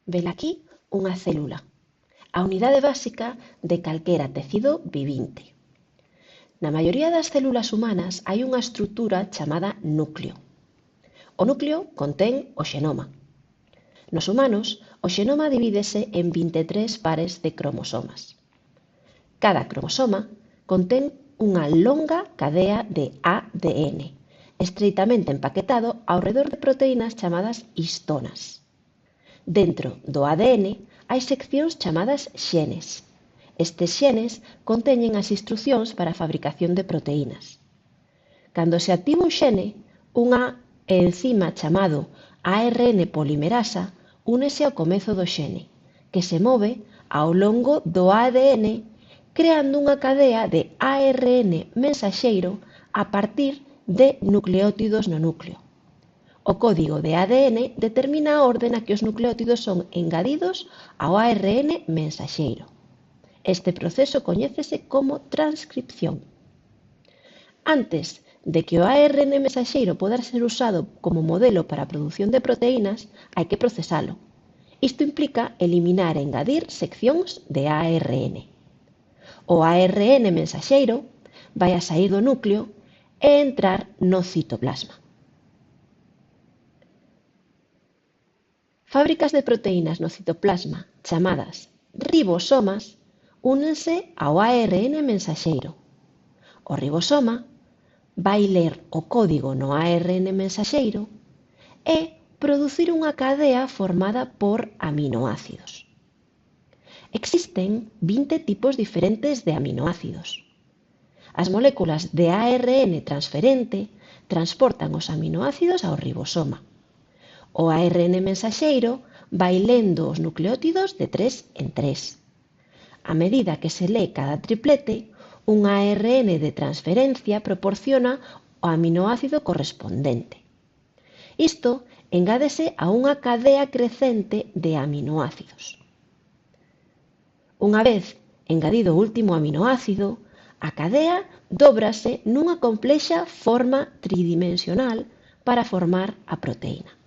Velaquí unha célula, a unidade básica de calquera tecido vivinte. Na maioría das células humanas hai unha estrutura chamada núcleo. O núcleo contén o xenoma. Nos humanos, o xenoma divídese en 23 pares de cromosomas. Cada cromosoma contén unha longa cadea de ADN, estreitamente empaquetado ao redor de proteínas chamadas histonas. Dentro do ADN hai seccións chamadas xenes. Estes xenes conteñen as instrucións para a fabricación de proteínas. Cando se activa un xene, unha enzima chamado ARN polimerasa únese ao comezo do xene, que se move ao longo do ADN creando unha cadea de ARN mensaxeiro a partir de nucleótidos no núcleo. O código de ADN determina a orde na que os nucleótidos son engadidos ao ARN mensaxeiro. Este proceso coñécese como transcripción. Antes de que o ARN mensaxeiro poda ser usado como modelo para a produción de proteínas, hai que procesalo. Isto implica eliminar e engadir seccións de ARN. O ARN mensaxeiro vai a saír do núcleo e entrar no citoplasma. Fábricas de proteínas no citoplasma, chamadas ribosomas, únense ao ARN mensaxeiro. O ribosoma vai ler o código no ARN mensaxeiro e producir unha cadea formada por aminoácidos. Existen 20 tipos diferentes de aminoácidos. As moléculas de ARN transferente transportan os aminoácidos ao ribosoma. O ARN mensaxeiro vai lendo os nucleótidos de 3 en 3. A medida que se lee cada triplete, un ARN de transferencia proporciona o aminoácido correspondente. Isto engádese a unha cadea crecente de aminoácidos. Unha vez engadido o último aminoácido, a cadea dóbrase nunha complexa forma tridimensional para formar a proteína.